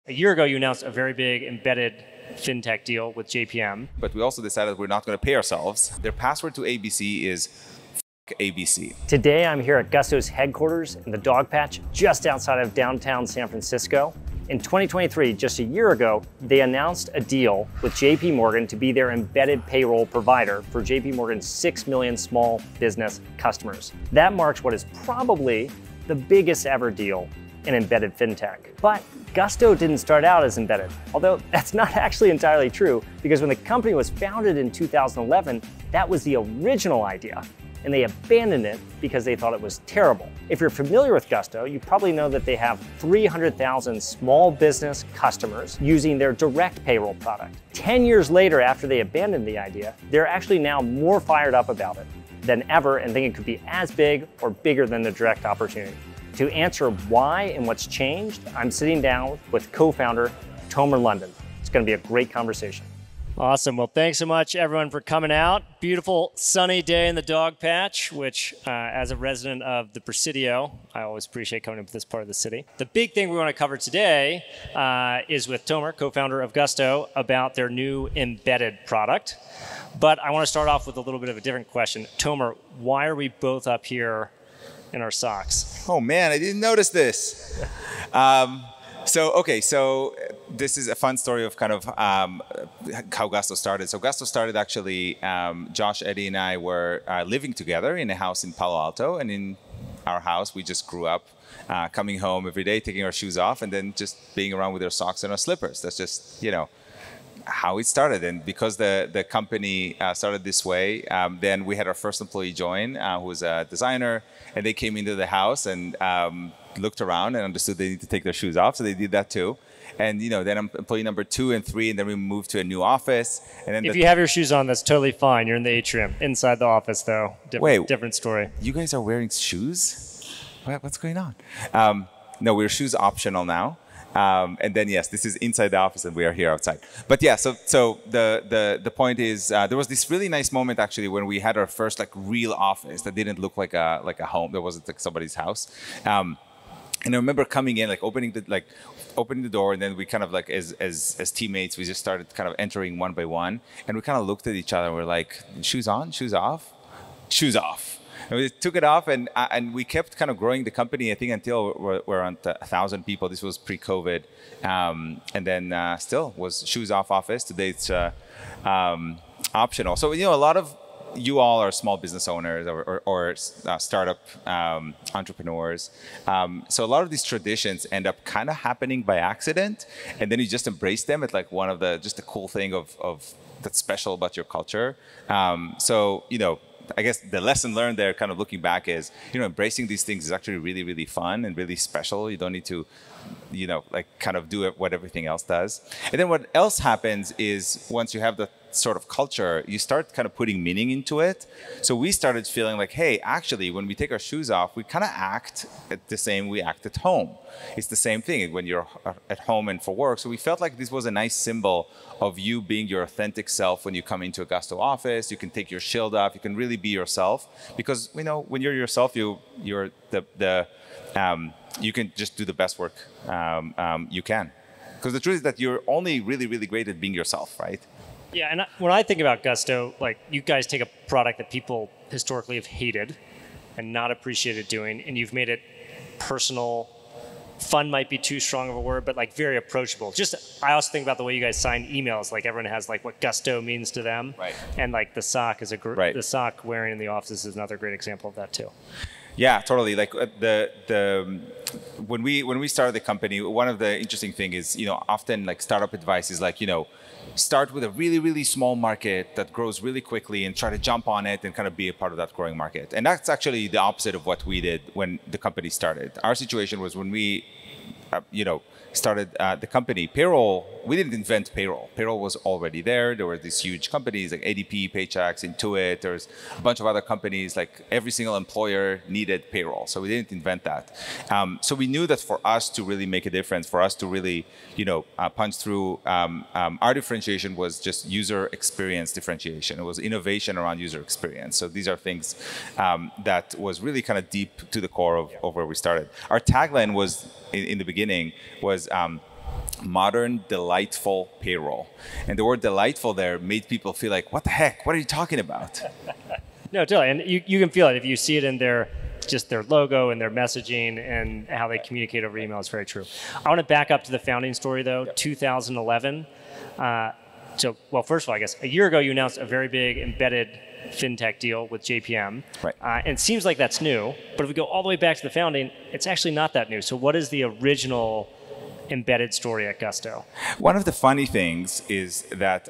A year ago, you announced a very big embedded fintech deal with JPM. But we also decided we're not going to pay ourselves. Their password to ABC is ABC. Today, I'm here at Gusto's headquarters in the Dog Patch, just outside of downtown San Francisco. In 2023, just a year ago, they announced a deal with JPMorgan to be their embedded payroll provider for JPMorgan's 6 million small business customers. That marks what is probably the biggest ever deal in embedded fintech. But Gusto didn't start out as embedded, although that's not actually entirely true, because when the company was founded in 2011, that was the original idea, and they abandoned it because they thought it was terrible. If you're familiar with Gusto, you probably know that they have 300,000 small business customers using their direct payroll product. 10 years later, after they abandoned the idea, they're actually now more fired up about it than ever and think it could be as big or bigger than the direct opportunity. To answer why and what's changed, I'm sitting down with co-founder Tomer London. It's going to be a great conversation. Awesome. Well, thanks so much, everyone, for coming out. Beautiful sunny day in the Dog Patch, which, as a resident of the Presidio, I always appreciate coming to this part of the city. The big thing we want to cover today is with Tomer, co-founder of Gusto, about their new embedded product. But I want to start off with a little bit of a different question. Tomer, why are we both up here in our socks? Oh man, I didn't notice this. So this is a fun story of kind of how Gusto started. So Gusto started actually, Josh, Eddie, and I were living together in a house in Palo Alto, and in our house we just grew up coming home every day, taking our shoes off, and then just being around with our socks and our slippers. That's just, you know, how it started. And because the company started this way, then we had our first employee join, who was a designer, and they came into the house and looked around and understood they need to take their shoes off, so they did that too. And you know, then employee number 2 and 3, and then we moved to a new office. And then if you have your shoes on, that's totally fine. You're in the atrium. Inside the office, though, different story. You guys are wearing shoes? What's going on? No, we're shoes optional now. And then yes, this is inside the office, and we are here outside. But yeah, so the point is, there was this really nice moment actually when we had our first like real office that didn't look like a home. That wasn't like somebody's house. And I remember coming in, like opening the door, and then we kind of like as teammates, we just started kind of entering one by one, and we kind of looked at each other and we're like, shoes on, shoes off, shoes off. And we took it off, and we kept kind of growing the company, I think, until we're around 1,000 people. This was pre-COVID. And then still was shoes off office. Today it's optional. So, you know, a lot of you all are small business owners or startup entrepreneurs. So a lot of these traditions end up kind of happening by accident. And then you just embrace them at like one of just the cool thing of that's special about your culture. So, you know, I guess the lesson learned there, kind of looking back, is, you know, embracing these things is actually really, really fun and really special. You don't need to, you know, like kind of do what everything else does. And then what else happens is once you have the sort of culture, you start kind of putting meaning into it. So we started feeling like, hey, actually, when we take our shoes off, we kind of act the same we act at home. It's the same thing when you're at home and for work. So we felt like this was a nice symbol of you being your authentic self when you come into a Gusto office. You can take your shield off. You can really be yourself, because, you know, when you're yourself, you're you can just do the best work you can. Because the truth is that you're only really, really great at being yourself, right? Yeah, and when I think about Gusto, like, you guys take a product that people historically have hated and not appreciated doing, and you've made it personal. Fun might be too strong of a word, but like very approachable. Just, I also think about the way you guys sign emails. Like, everyone has like what Gusto means to them, right? And like the sock is the sock wearing in the office is another great example of that too. Yeah, totally. Like when we started the company, one of the interesting thing is, you know, often like startup advice is like, you know, start with a really, really small market that grows really quickly and try to jump on it and kind of be a part of that growing market. And that's actually the opposite of what we did when the company started. Our situation was when we, you know, started the company, Payroll, we didn't invent Payroll. Payroll was already there. There were these huge companies like ADP, Paychex, Intuit. There's a bunch of other companies. Like, every single employer needed Payroll. So we didn't invent that. So we knew that for us to really make a difference, for us to really, you know, punch through, our differentiation was just user experience differentiation. It was innovation around user experience. So these are things that was really kind of deep to the core of where we started. Our tagline was, in the beginning, was modern, delightful payroll. And the word delightful there made people feel like, what the heck? What are you talking about? No, totally. And you can feel it if you see it in their logo and their messaging and how they communicate over email. It's very true. I want to back up to the founding story, though, 2011. Well, first of all, I guess a year ago you announced a very big embedded fintech deal with JPM. Right. And it seems like that's new, but if we go all the way back to the founding, it's actually not that new. So what is the original embedded story at Gusto? One of the funny things is that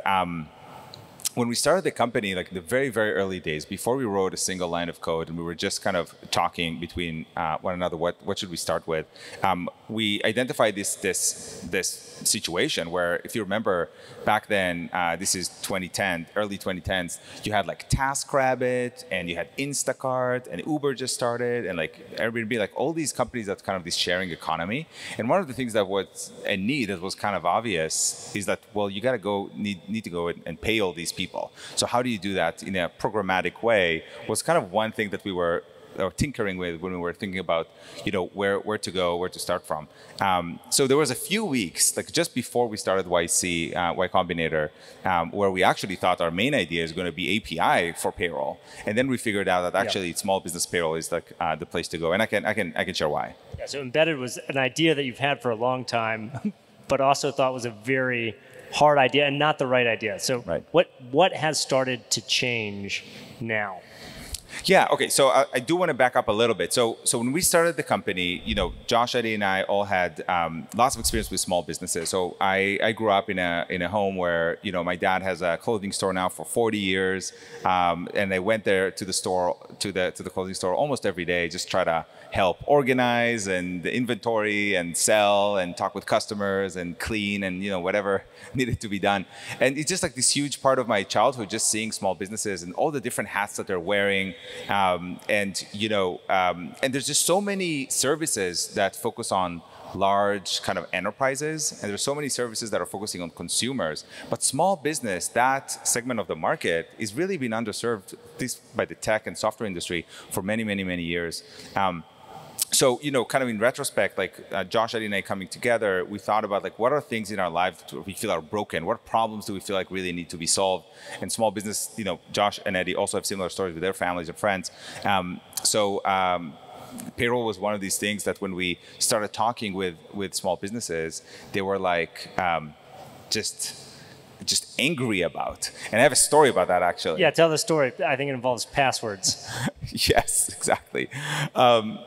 when we started the company, like in the very, very early days, before we wrote a single line of code and we were just kind of talking between one another, what should we start with? We identified this situation where, if you remember, back then, this is 2010, early 2010s, you had like TaskRabbit and you had Instacart and Uber just started and like Airbnb, like all these companies that kind of this sharing economy. And one of the things that was a need that was kind of obvious is that, well, you got to need to go and pay all these people. So how do you do that in a programmatic way was kind of one thing that we were tinkering with when we were thinking about, where to go, where to start from. So there was a few weeks, like just before we started YC, Y Combinator, where we actually thought our main idea is going to be API for payroll, and then we figured out that actually small business payroll is like the place to go, and I can share why. Yeah, so embedded was an idea that you've had for a long time, but also thought was a very hard idea and not the right idea. So what has started to change now? Yeah, okay, so I do want to back up a little bit. So when we started the company, Josh, Eddie, and I all had lots of experience with small businesses. So I grew up in a home where, my dad has a clothing store now for 40 years. And I went there to the store, to the clothing store almost every day, just try to help organize and the inventory and sell and talk with customers and clean and whatever needed to be done. And it's just like this huge part of my childhood, just seeing small businesses and all the different hats that they're wearing. And there's just so many services that focus on large kind of enterprises, and there's so many services that are focusing on consumers. But small business, that segment of the market, is really been underserved, at least by the tech and software industry, for many, many, many years. So, kind of in retrospect, like Josh, Eddie, and I coming together, we thought about like what are things in our lives that we feel are broken? What problems do we feel like really need to be solved? And small business, Josh and Eddie also have similar stories with their families and friends. Payroll was one of these things that when we started talking with small businesses, they were like just angry about. And I have a story about that, actually. Yeah, tell the story. I think it involves passwords. Yes, exactly. I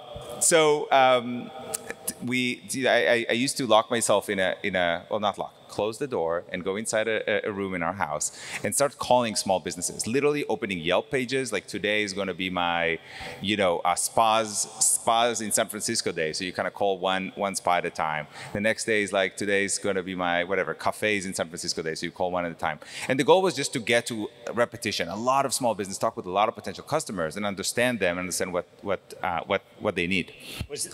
used to lock myself close the door and go inside a room in our house and start calling small businesses, literally opening Yelp pages. Like today is going to be my, spas in San Francisco day. So you kind of call one spa at a time. The next day is like, today's going to be my cafes in San Francisco day. So you call one at a time. And the goal was just to get to repetition. A lot of small business, talk with a lot of potential customers and understand them, understand what they need.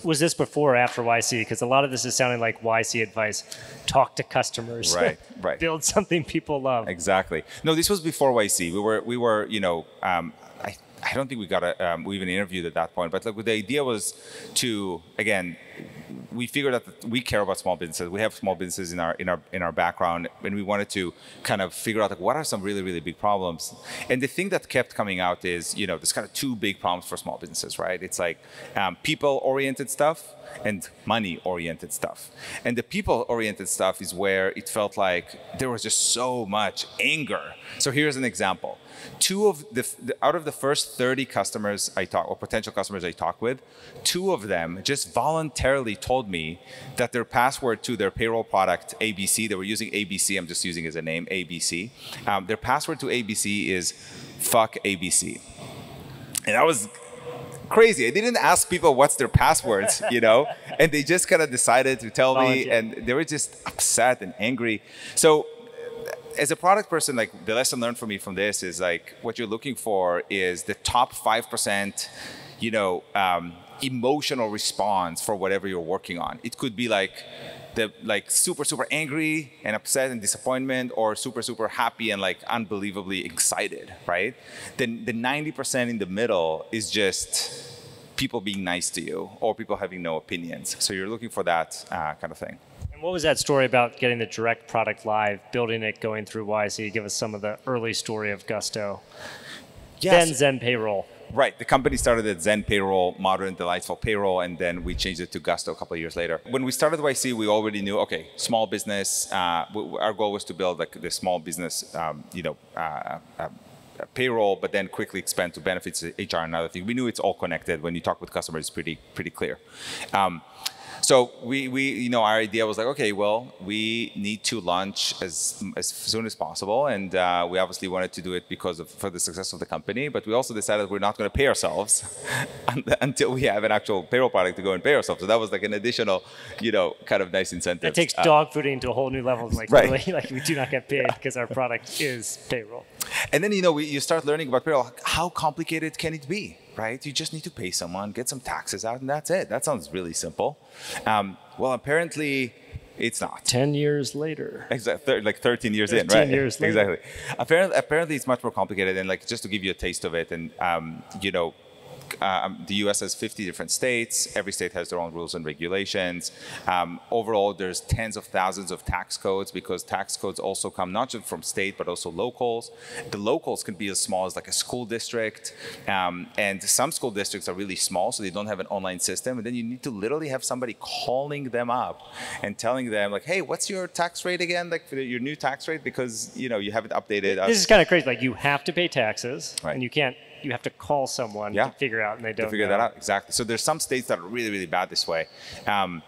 Was this before or after YC? Because a lot of this is sounding like YC advice. Talk to customers. Right. Build something people love. Exactly. No, this was before YC. We were, I don't think we even interviewed at that point, but like the idea was to, again, we figured out that we care about small businesses. We have small businesses in our background, and we wanted to kind of figure out like what are some really, really big problems. And the thing that kept coming out is, there's kind of two big problems for small businesses, right? It's like people-oriented stuff and money-oriented stuff. And the people-oriented stuff is where it felt like there was just so much anger. So here's an example. Out of the first 30 customers or potential customers I talked with, 2 of them just voluntarily told me that their password to their payroll product, ABC, they were using ABC, I'm just using as a name, ABC. Their password to ABC is fuck ABC. And that was crazy. I didn't ask people what's their passwords, and they just kind of decided to tell me, and they were just upset and angry. So as a product person, like the lesson learned for me from this is like what you're looking for is the top 5%, emotional response for whatever you're working on. It could be like super, super angry and upset and disappointment, or super, super happy and like unbelievably excited, right? Then the 90% in the middle is just people being nice to you or people having no opinions. So you're looking for that kind of thing. And what was that story about getting the direct product live, building it, going through YC? Give us some of the early story of Gusto. Yes. Then Zen Payroll. Right. The company started at Zen Payroll, modern, delightful payroll, and then we changed it to Gusto a couple of years later. When we started YC, we already knew, okay, small business. Our goal was to build like the small business, payroll, but then quickly expand to benefits, HR, and other things. We knew it's all connected. When you talk with customers, it's pretty clear. So our idea was like, okay, well, we need to launch as soon as possible, and we obviously wanted to do it for the success of the company. But we also decided we're not going to pay ourselves until we have an actual payroll product to go and pay ourselves. So that was like an additional, kind of nice incentive. That takes dog fooding to a whole new level. Like right. Really, like we do not get paid because our product is payroll. And then you start learning about payroll. How complicated can it be? Right? You just need to pay someone, get some taxes out, and that's it. That sounds really simple. Well, apparently, it's not. 10 years later. Exactly, like 13 years in, right? 13 years later. Exactly. Apparently, it's much more complicated. And like just to give you a taste of it, and the U.S. has 50 different states. Every state has their own rules and regulations. Overall, there's tens of thousands of tax codes because tax codes also come not just from state, but also locals. The locals can be as small as like a school district. And some school districts are really small, so they don't have an online system. And then you need to literally have somebody calling them up and telling them like, hey, what's your tax rate again? Like your new tax rate because, you haven't updated. This is kind of crazy. Like you have to pay taxes right. And you have to call someone to figure out, and they don't to figure that out. Exactly. So there's some states that are really, really bad this way. And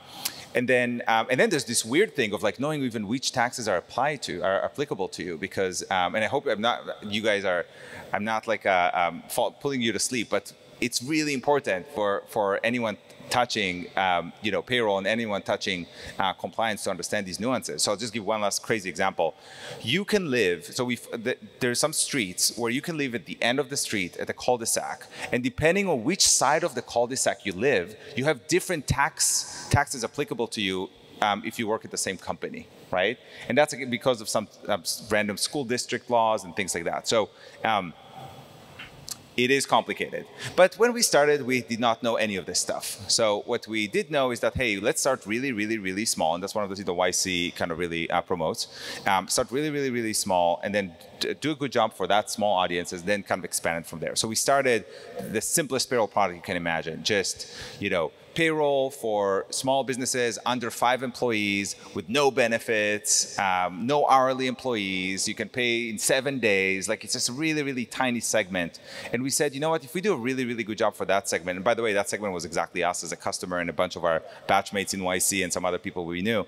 then there's this weird thing of like knowing even which taxes are applicable to you because, and I hope I'm not like pulling you to sleep, but it's really important for anyone touching payroll and anyone touching compliance to understand these nuances. So I'll just give one last crazy example. You can live, there's some streets where you can live at the end of the street at a cul-de-sac, and depending on which side of the cul-de-sac you live, you have different taxes applicable to you if you work at the same company, right? And that's because of some random school district laws and things like that. So it is complicated. But when we started, we did not know any of this stuff. So what we did know is that, hey, let's start really, really, really small. And that's one of the things the YC kind of really promotes. Start really, really, really small, and then do a good job for that small audience, and then kind of expand it from there. So we started the simplest payroll product you can imagine. Just, payroll for small businesses under 5 employees with no benefits, no hourly employees. You can pay in 7 days. Like it's just a really, really tiny segment. And we said, you know what, if we do a really, really good job for that segment, and by the way, that segment was exactly us as a customer and a bunch of our batchmates in YC and some other people we knew.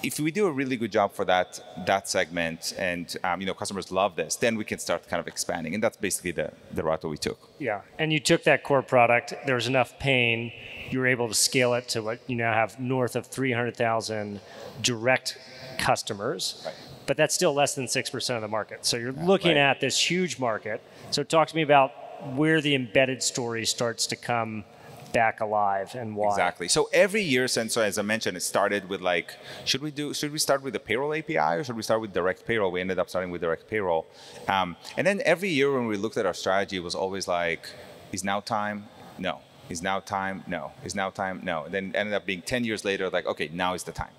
If we do a really good job for that segment and customers love this, then we can start kind of expanding. And that's basically the route that we took. Yeah, and you took that core product, there was enough pain, you were able to scale it to what you now have north of 300,000 direct customers. Right. But that's still less than 6% of the market. So you're looking at this huge market. So talk to me about where the embedded story starts to come back alive and why. Exactly. So every year since, as I mentioned, it started with like, should we start with the payroll API or should we start with direct payroll? We ended up starting with direct payroll. And then every year when we looked at our strategy, it was always like, is now time? No. Is now time? No. Is now time? No. And then ended up being 10 years later, like, okay, now is the time.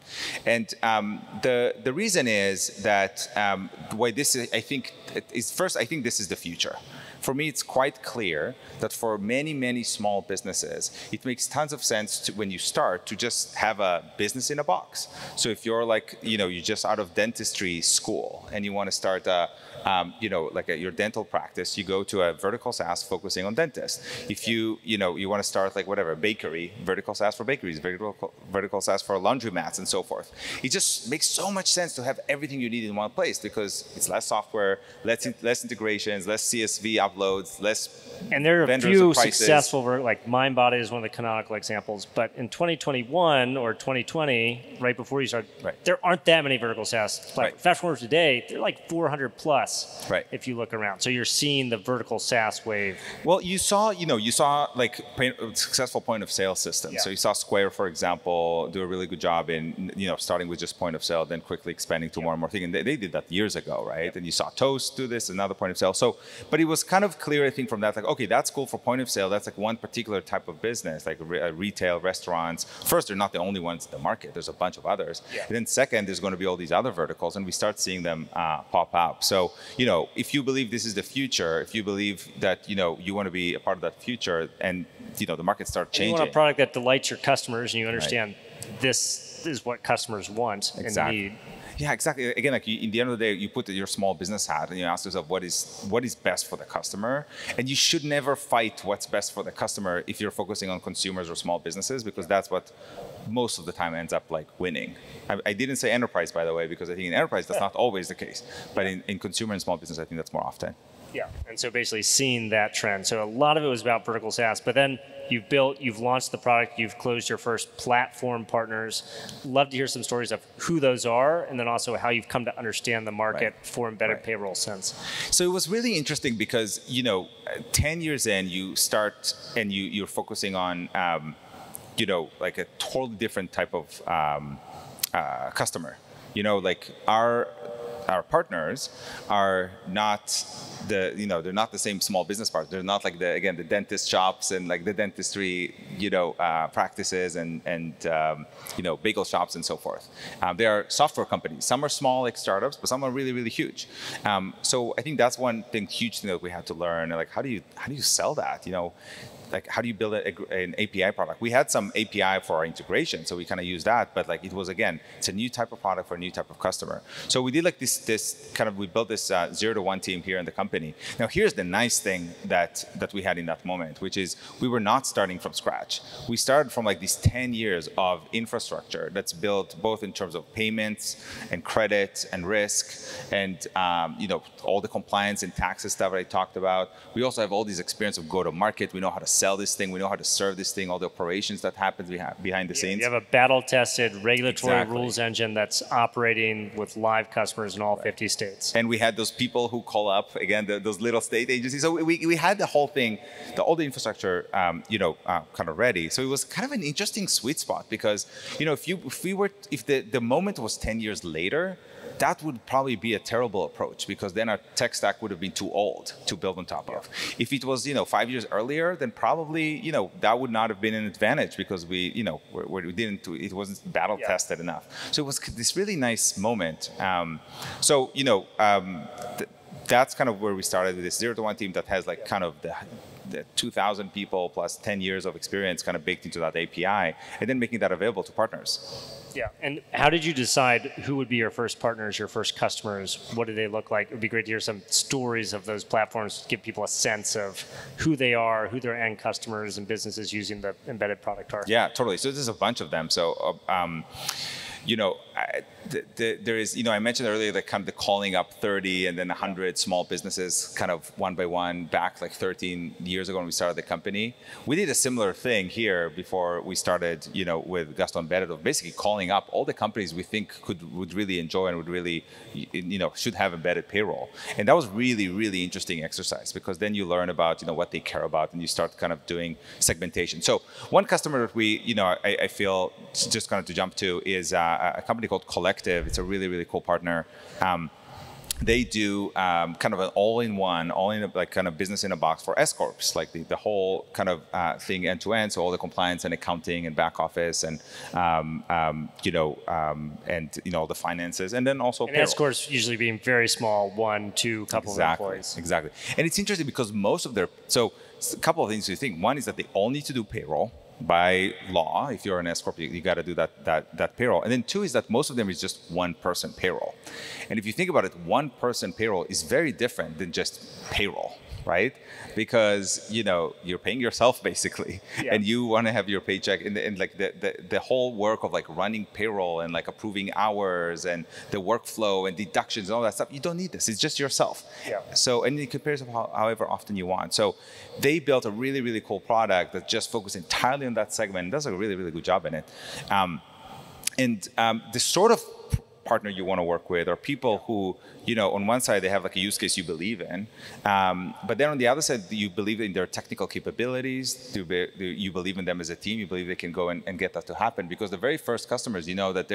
And the reason is that why this is, I think this is the future. For me, it's quite clear that for many, many small businesses, it makes tons of sense when you start to just have a business in a box. So if you're like, you're just out of dentistry school and you want to start your dental practice, you go to a vertical SaaS focusing on dentists. If you want to start like whatever, bakery, vertical SaaS for bakeries, vertical SaaS for laundromats and so forth. It just makes so much sense to have everything you need in one place because it's less software, less integrations, less CSV uploads, less. And there are a few successful, like MindBody is one of the canonical examples, but in 2021 or 2020, right before you started, there aren't that many vertical SaaS platforms. Fast forward today, they're like 400 plus if you look around. So you're seeing the vertical SaaS wave. Well, you saw like successful point of sale systems. Yeah. So you saw Square, for example, do a really good job in, starting with just point of sale, then quickly expanding to more and more things. And they did that years ago, right? And you saw Toast do this, another point of sale. So, but it was kind kind of clear, I think, from that, like, okay, that's cool for point of sale. That's like one particular type of business, like retail, restaurants. First, they're not the only ones in the market. There's a bunch of others. Yeah. And then second, there's going to be all these other verticals, and we start seeing them pop up. So, if you believe this is the future, if you believe that, you want to be a part of that future, and, the market starts changing. You want a product that delights your customers, and you understand this is what customers want and need. Yeah, exactly. Again, like in the end of the day, you put your small business hat and you ask yourself, what is best for the customer? And you should never fight what's best for the customer if you're focusing on consumers or small businesses, because that's what most of the time ends up like winning. I didn't say enterprise, by the way, because I think in enterprise, that's not always the case. But in consumer and small business, I think that's more often. Yeah, and so basically seeing that trend. So a lot of it was about vertical SaaS, but then you've launched the product, you've closed your first platform partners. Love to hear some stories of who those are, and then also how you've come to understand the market for embedded payroll sense. So it was really interesting because, 10 years in, you start and you're focusing on, like a totally different type of customer. Like our partners are not they're not the same small business partners. They're not like the dentist shops and like the dentistry, practices and bagel shops and so forth. They are software companies. Some are small, like startups, but some are really, really huge. So I think that's one huge thing that we had to learn. Like, how do you sell that? Like, how do you build an API product? We had some API for our integration, so we kind of used that. But like, it's a new type of product for a new type of customer. So we did like we built this 0 to 1 team here in the company. Now, here's the nice thing that we had in that moment, which is we were not starting from scratch. We started from like these 10 years of infrastructure that's built both in terms of payments and credit and risk and all the compliance and taxes stuff that I talked about. We also have all these experience of go-to-market. We know how to sell this thing. We know how to serve this thing, all the operations that happens behind the scenes. You have a battle-tested regulatory rules engine that's operating with live customers in all 50 states. And we had those people who call up, again, those little state agencies. So we had the whole thing, all the infrastructure, kind of ready. So it was kind of an interesting sweet spot because, if the moment was 10 years later, that would probably be a terrible approach because then our tech stack would have been too old to build on top of. If it was, 5 years earlier, then probably, that would not have been an advantage because it wasn't battle tested enough. So it was this really nice moment. That's kind of where we started with this 0 to 1 team that has like kind of the 2,000 people plus 10 years of experience kind of baked into that API, and then making that available to partners. Yeah, and how did you decide who would be your first partners, your first customers? What do they look like? It would be great to hear some stories of those platforms to give people a sense of who they are, who their end customers and businesses using the embedded product are. Yeah, totally. So there's a bunch of them. So, there is, I mentioned earlier that kind of the calling up 30 and then 100 small businesses kind of one by one back like 13 years ago when we started the company. We did a similar thing here before we started, with Gusto Embedded, of basically calling up all the companies we think would really enjoy and would really, should have embedded payroll. And that was really, really interesting exercise because then you learn about, what they care about and you start kind of doing segmentation. So one customer that we, I feel just kind of to jump to is a company called Collective. It's a really, really cool partner. They do kind of an all-in-one, like kind of business in a box for S corps, like the whole kind of thing end to end. So all the compliance and accounting and back office and all the finances, and then also payroll. S corps usually being very small, 1, 2 couple of employees. Exactly. And it's interesting because most of so a couple of things to think. One is that they all need to do payroll. By law, if you're an S corp, you got to do that payroll. And then 2 is that most of them is just one person payroll. And if you think about it, one person payroll is very different than just payroll, right? Because you're paying yourself basically, and you want to have your paycheck, and like the whole work of like running payroll and like approving hours and the workflow and deductions and all that stuff. You don't need this. It's just yourself. Yeah. So and it compares however often you want. So they built a really, really cool product that just focused entirely on that segment and does a really, really good job in it. The sort of partner you want to work with are people who, on one side they have like a use case you believe in, but then on the other side you believe in their technical capabilities, you believe in them as a team, you believe they can go and get that to happen, because the very first customers, that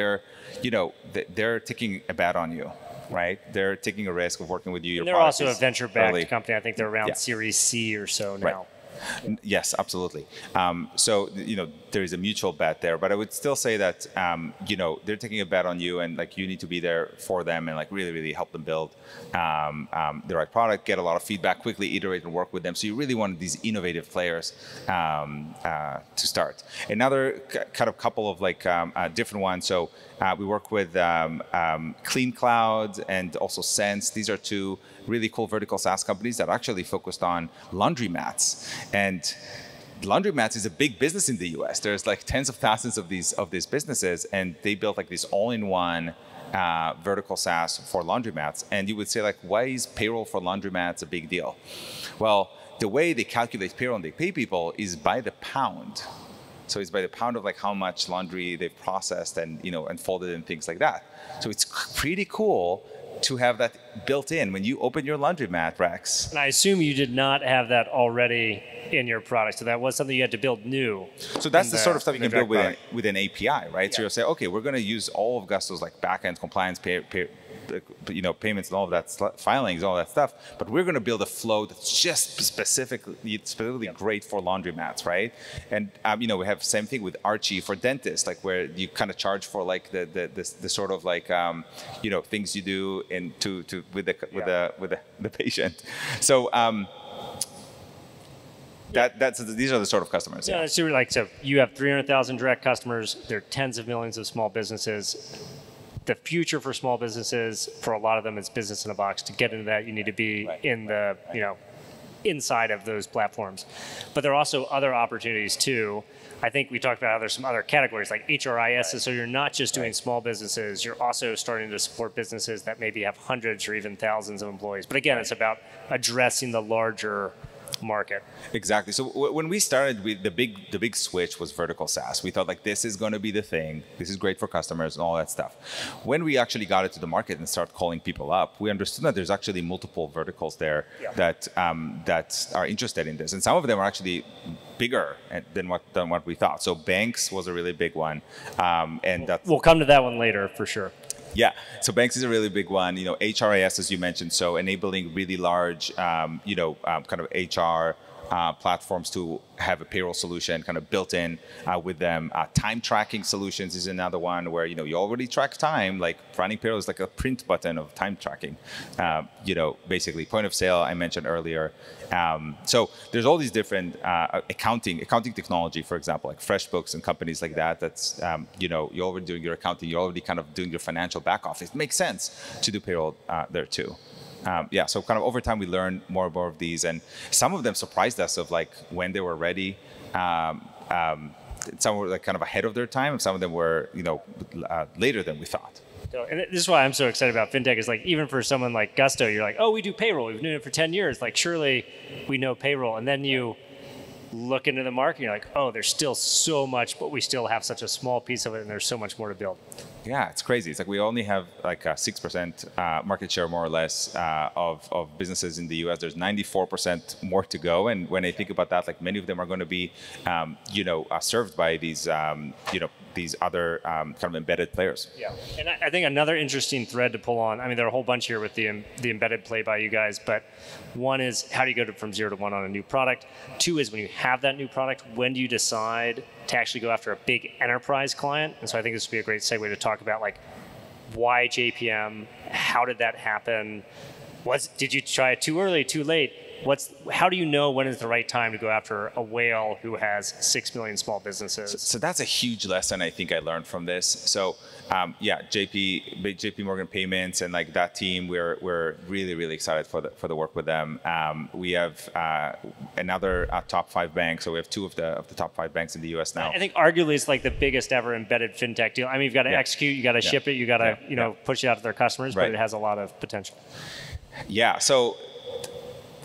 they're taking a bet on you. right? They're taking a risk of working with you. And they're also a venture-backed company. I think they're around Series C or so now. Right. Yes, absolutely. So, there is a mutual bet there, but I would still say that, they're taking a bet on you, and like you need to be there for them and like really, really help them build the right product, get a lot of feedback, quickly iterate and work with them. So you really want these innovative players to start. Another kind of couple of like different ones. So we work with Clean Cloud and also Sense. These are two really cool vertical SaaS companies that are actually focused on laundromats. And laundromats is a big business in the US. There's like tens of thousands of these businesses, and they built like this all-in-one vertical SaaS for laundromats. And you would say like, why is payroll for laundromats a big deal? Well, the way they calculate payroll and they pay people is by the pound. So it's by the pound of like how much laundry they've processed and and folded and things like that. So it's pretty cool to have that built in when you open your laundromat, Rex. And I assume you did not have that already in your product, so that was something you had to build new. So that's the sort of stuff you can build with an API, right? Yeah. So you'll say, okay, we're going to use all of Gusto's like backend compliance, payments and all of that, filings, all that stuff, but we're going to build a flow that's just specifically great for laundromats, right? And we have the same thing with Archie for dentists, like where you kind of charge for like the sort of like things you do with the patient. So these are the sort of customers. Yeah, it's super so you have 300,000 direct customers. There are tens of millions of small businesses. The future for small businesses, for a lot of them, is business in a box. To get into that, you need to be in the inside of those platforms. But there are also other opportunities too. I think we talked about how there's some other categories like HRIS. So you're not just doing small businesses, you're also starting to support businesses that maybe have hundreds or even thousands of employees. But again, it's about addressing the larger market. Exactly. So when we started, the big switch was vertical SaaS. We thought like this is going to be the thing. This is great for customers and all that stuff. When we actually got it to the market and started calling people up, we understood that there's actually multiple verticals there that are interested in this, and some of them are actually bigger than what we thought. So banks was a really big one, and we'll come to that one later for sure. Yeah, so banks is a really big one. HRIS, as you mentioned, so enabling really large, kind of HR platforms to have a payroll solution kind of built in with them. Time tracking solutions is another one where you already track time. Like running payroll is like a print button of time tracking. Basically point of sale I mentioned earlier. So there's all these different accounting technology, for example, like FreshBooks and companies like that. That's you're already doing your accounting. You're already kind of doing your financial back office. It makes sense to do payroll there too. So kind of over time we learned more and more of these, and some of them surprised us of like when they were ready. Some were like kind of ahead of their time, and some of them were later than we thought. And this is why I'm so excited about fintech. Is like even for someone like Gusto, you're like, oh, we do payroll. We've been doing it for 10 years. Like surely we know payroll, and then you look into the market, and you're like, oh, there's still so much, but we still have such a small piece of it, and there's so much more to build. Yeah, it's crazy. It's like we only have like a 6% market share, more or less, of businesses in the US. There's 94% more to go. And when I think about that, like many of them are going to be, served by these, these other kind of embedded players. Yeah, and I think another interesting thread to pull on, I mean, there are a whole bunch here with the embedded play by you guys, but one is how do you go from 0 to 1 on a new product? 2 is when you have that new product, when do you decide to actually go after a big enterprise client? And so I think this would be a great segue to talk about like why JPM, how did that happen? Did you try it too early, too late? How do you know when is the right time to go after a whale who has 6 million small businesses? So that's a huge lesson I think I learned from this. So JPMorgan Payments and like that team, we're really, really excited for the work with them. We have another top 5 bank. So we have 2 of the top 5 banks in the US now. I think arguably it's like the biggest ever embedded fintech deal. I mean, you've got to execute, you got to ship it, you got to push it out to their customers, but it has a lot of potential. Yeah. So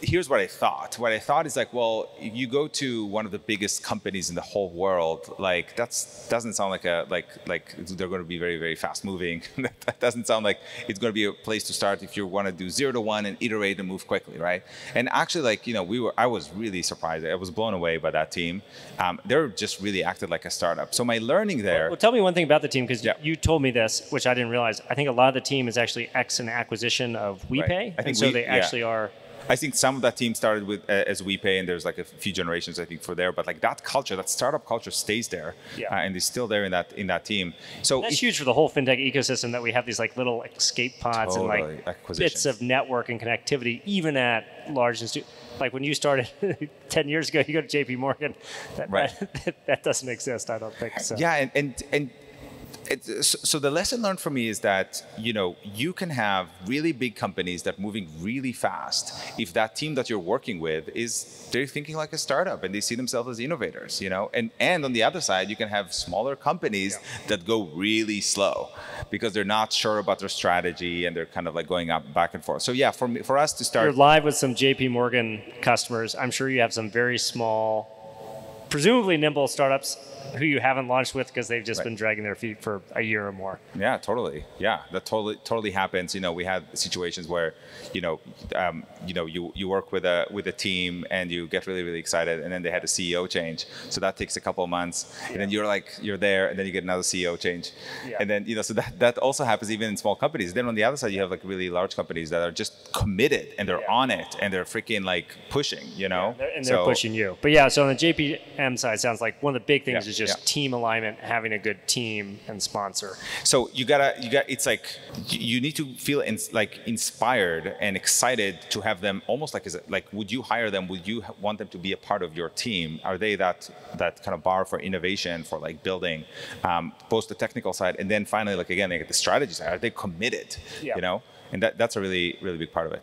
here's what I thought. What I thought is like, well, you go to one of the biggest companies in the whole world, like doesn't sound like they're going to be very, very fast moving. That doesn't sound like it's going to be a place to start if you want to do 0 to 1 and iterate and move quickly, right? And actually, like, I was really surprised. I was blown away by that team. They're just really acted like a startup. So my learning there. Well, tell me one thing about the team, because you told me this, which I didn't realize. I think a lot of the team is actually an acquisition of WePay, right. I think they actually are. I think some of that team started with as WePay, and there's like a few generations, I think, for there. But like that culture, that startup culture, stays there, and is still there in that team. So that's huge for the whole fintech ecosystem, that we have these like little escape pods and like bits of network and connectivity, even at large institutions. Like when you started 10 years ago, you go to JPMorgan. That doesn't exist, I don't think. So. Yeah, and so the lesson learned for me is that you can have really big companies that moving really fast if that team that you're working with they're thinking like a startup and they see themselves as innovators, and on the other side you can have smaller companies that go really slow because they're not sure about their strategy and they're kind of like going up back and forth. So yeah, for us to start, you're live with some JPMorgan customers. I'm sure you have some very small, presumably nimble startups who you haven't launched with because they've just been dragging their feet for a year or more. Yeah, totally. Yeah, that totally happens. We had situations where, you work with a team and you get really, really excited, and then they had a CEO change. So that takes a couple of months, and then you're there, and then you get another CEO change, and then so that also happens even in small companies. Then on the other side, you have like really large companies that are just committed and they're on it and they're freaking like pushing, they're pushing you. But so on the JPM side, it sounds like one of the big things is just team alignment, having a good team and sponsor. So it's like you need to feel inspired and excited to have them almost like would you hire them? Would you want them to be a part of your team? Are they that kind of bar for innovation, for like building, both the technical side and then finally like again like the strategy side? Are they committed? And that's a really, really big part of it.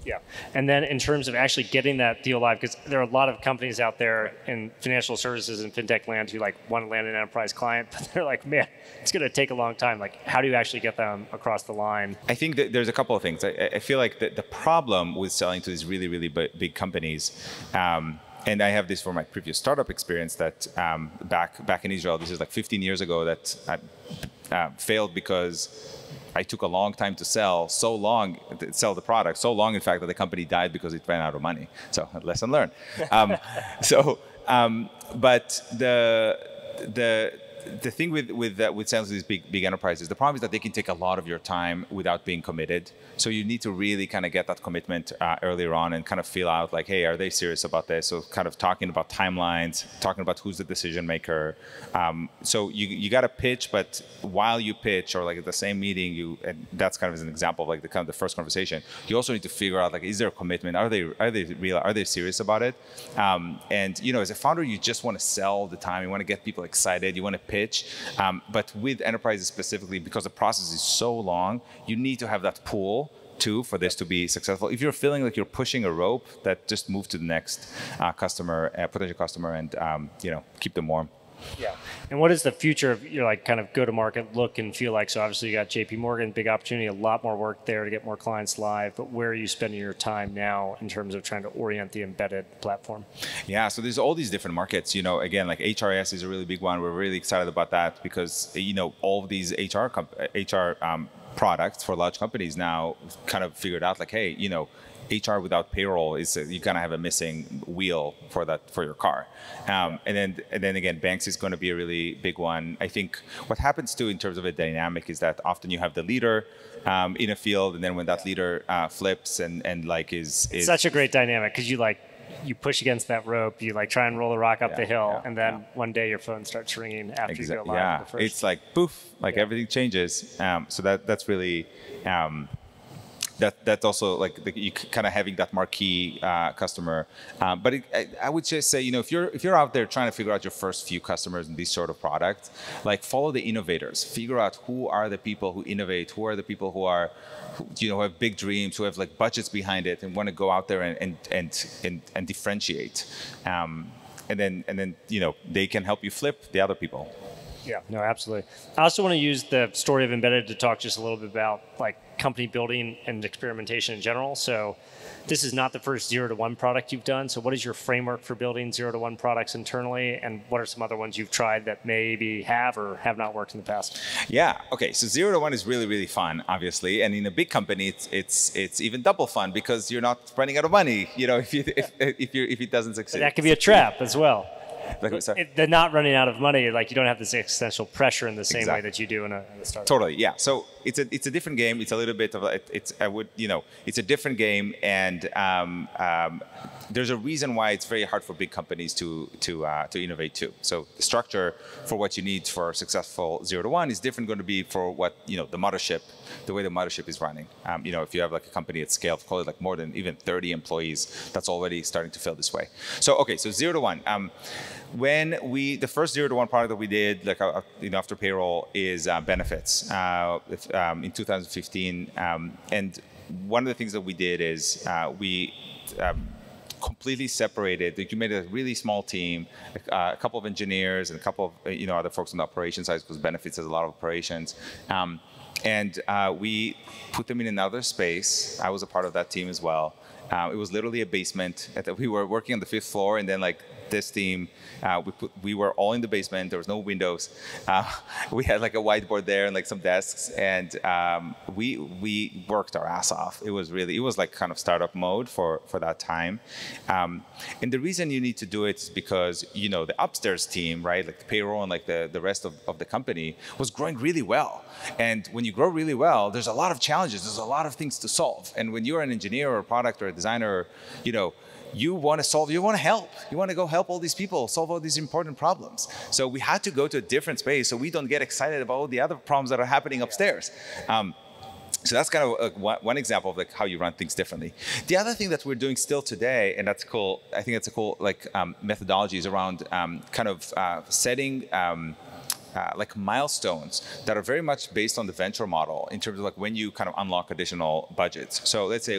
Yeah, and then in terms of actually getting that deal live, because there are a lot of companies out there in financial services and fintech land who like want to land an enterprise client, but they're like, man, it's going to take a long time. Like, how do you actually get them across the line? I think that there's a couple of things. I feel like the problem with selling to these really, really big companies, and I have this from my previous startup experience that back in Israel, this is like 15 years ago, that I failed because I took a long time to sell the product, so long in fact that the company died because it ran out of money. So lesson learned. But the thing with sales to these big enterprises, the problem is that they can take a lot of your time without being committed. So you need to really kind of get that commitment earlier on and kind of feel out like, hey, are they serious about this? So kind of talking about timelines, talking about who's the decision maker. So you got to pitch, but while you pitch or like at the same meeting, and that's kind of as an example of like the first conversation, you also need to figure out like, is there a commitment? Are they real? Are they serious about it? And as a founder, you just want to sell the time. You want to get people excited. You want to pitch. But with enterprises specifically, because the process is so long, you need to have that pool too for this to be successful. If you're feeling like you're pushing a rope, that just move to the next potential customer, and keep them warm. Yeah. And what is the future of your like kind of go-to-market look and feel like? So obviously you got JPMorgan, big opportunity, a lot more work there to get more clients live, but where are you spending your time now in terms of trying to orient the embedded platform? Yeah, so there's all these different markets. Again, like HRIS is a really big one. We're really excited about that because, all of these HR products for large companies now kind of figured out like, hey, HR without payroll is you kind of have a missing wheel for your car, and then again, banks is going to be a really big one. I think what happens too in terms of a dynamic is that often you have the leader in a field, and then when that leader flips and like is such a great dynamic because you push against that rope, you like try and roll the rock up the hill, and then one day your phone starts ringing after you go live. Yeah, it's like poof, like everything changes. So that's really. That's also like you kind of having that marquee customer, but I would just say if you're out there trying to figure out your first few customers in these sort of products, like follow the innovators, figure out who are the people who innovate, who are the people who have big dreams, who have like budgets behind it and want to go out there and differentiate, and then they can help you flip the other people. Yeah, no, absolutely. I also want to use the story of embedded to talk just a little bit about like company building and experimentation in general. So this is not the first 0 to 1 product you've done. So what is your framework for building 0 to 1 products internally? And what are some other ones you've tried that maybe have or have not worked in the past? Yeah, okay, so 0 to 1 is really, really fun, obviously. And in a big company, it's even double fun because you're not running out of money, you know, if it doesn't succeed. But that could be a trap as well. They're not running out of money, like you don't have this existential pressure in the same way that you do in a startup. Totally, yeah. So it's a different game. It's a little bit of it's a different game, and there's a reason why it's very hard for big companies to innovate too. So the structure for what you need for a successful 0 to 1 is different going to be for what the mothership, the way the mothership is running. If you have like a company at scale, call it like more than even 30 employees, that's already starting to feel this way. So okay, so 0 to 1. When the first 0 to 1 product that we did, like after Payroll, is benefits in 2015. And one of the things that we did is we completely separated. You made a really small team, a couple of engineers and a couple of other folks on the operations side, because benefits has a lot of operations. And we put them in another space. I was a part of that team as well. It was literally a basement. We were working on the 5th floor, and then like this team, we were all in the basement. There was no windows. We had like a whiteboard there and like some desks, and we worked our ass off. It was like kind of startup mode for that time. And the reason you need to do it is because the upstairs team, right, like the payroll and like the rest of the company was growing really well. And when you grow really well, there's a lot of challenges. There's a lot of things to solve. And when you're an engineer or a product or a designer, you want to solve, you want to help. You want to go help all these people solve all these important problems. So we had to go to a different space so we don't get excited about all the other problems that are happening upstairs. So that's kind of one example of like how you run things differently. The other thing that we're doing still today, and that's cool, I think it's a cool methodology, is around kind of setting like milestones that are very much based on the venture model in terms of like when you kind of unlock additional budgets. So let's say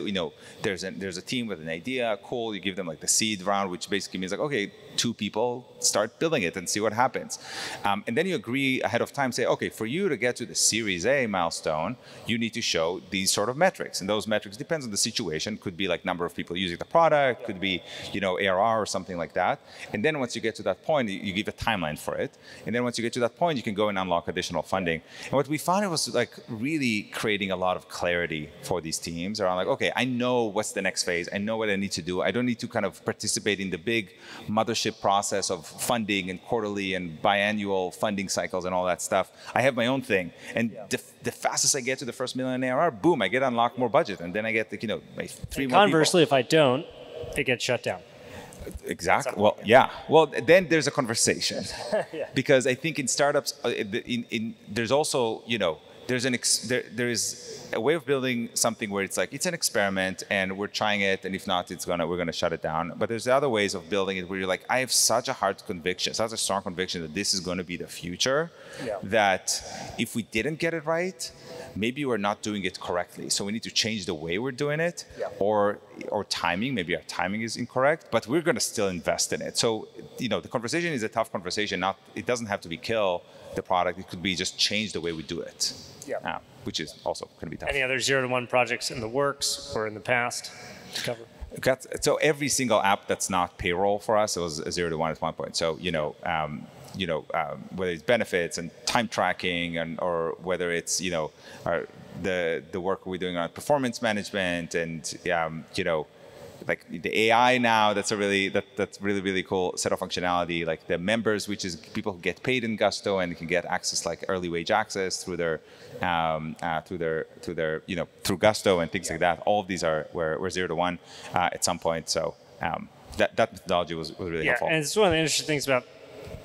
there's a team with an idea, cool. You give them like the seed round, which basically means like, okay, 2 people start building it and see what happens. And then you agree ahead of time, say, okay, for you to get to the Series A milestone, you need to show these sort of metrics. And those metrics depends on the situation. Could be like number of people using the product, could be ARR or something like that. And then once you get to that point, you give a timeline for it. And then once you get to that point, you can go and unlock additional funding. And what we found, it was like really creating a lot of clarity for these teams around like, okay, I know what's the next phase. I know what I need to do. I don't need to kind of participate in the big mothership process of funding and quarterly and biannual funding cycles and all that stuff. I have my own thing. And the fastest I get to the first million ARR, boom, I get to unlock more budget. And then I get my 3 more Conversely, if I don't, it gets shut down. Exactly. Well, yeah. Well, then there's a conversation, because I think in startups, there's also there is a way of building something where it's like it's an experiment and we're trying it, and if not, we're gonna shut it down. But there's other ways of building it where you're like, I have such a such a strong conviction that this is going to be the future, that if we didn't get it right, maybe we're not doing it correctly. So we need to change the way we're doing it, or timing. Maybe our timing is incorrect, but we're going to still invest in it. So the conversation is a tough conversation. It doesn't have to be kill the product. It could be just change the way we do it, which is also going to be tough. Any other 0 to 1 projects in the works or in the past to cover? So every single app that's not Payroll for us, it was a 0 to 1 at one point. So whether it's benefits and time tracking, or whether it's the work we're doing on performance management, and like the AI now, that's really cool set of functionality. Like the members, which is people who get paid in Gusto and can get access, like early wage access through their through Gusto and things like that. All of these were 0 to 1 at some point. So that methodology was really helpful. And it's one of the interesting things about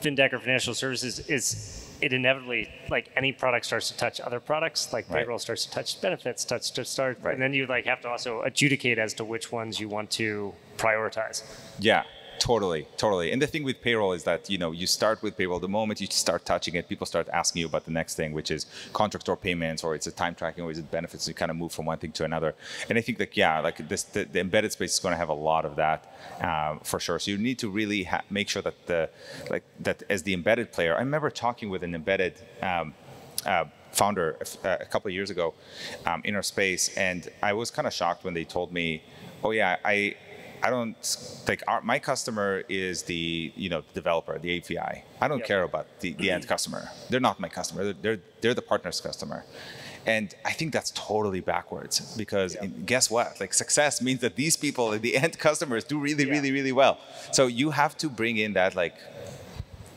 fintech or financial services is it inevitably, like any product starts to touch other products, like Payroll starts to touch benefits, and then you like have to also adjudicate as to which ones you want to prioritize. Yeah. Totally. And the thing with Payroll is that, you start with Payroll, the moment you start touching it, people start asking you about the next thing, which is contract or payments, or it's a time tracking, or is it benefits. You kind of move from one thing to another. And I think that, the embedded space is going to have a lot of that for sure. So you need to really make sure that that as the embedded player, I remember talking with an embedded founder a couple of years ago in our space, and I was kind of shocked when they told me, "Oh yeah, I don't like my customer is the developer, the API. I don't care about the end customer. They're not my customer. They're the partner's customer." And I think that's totally backwards, because guess what? Like, success means that these people, the end customers, do really, really, really well. So you have to bring in that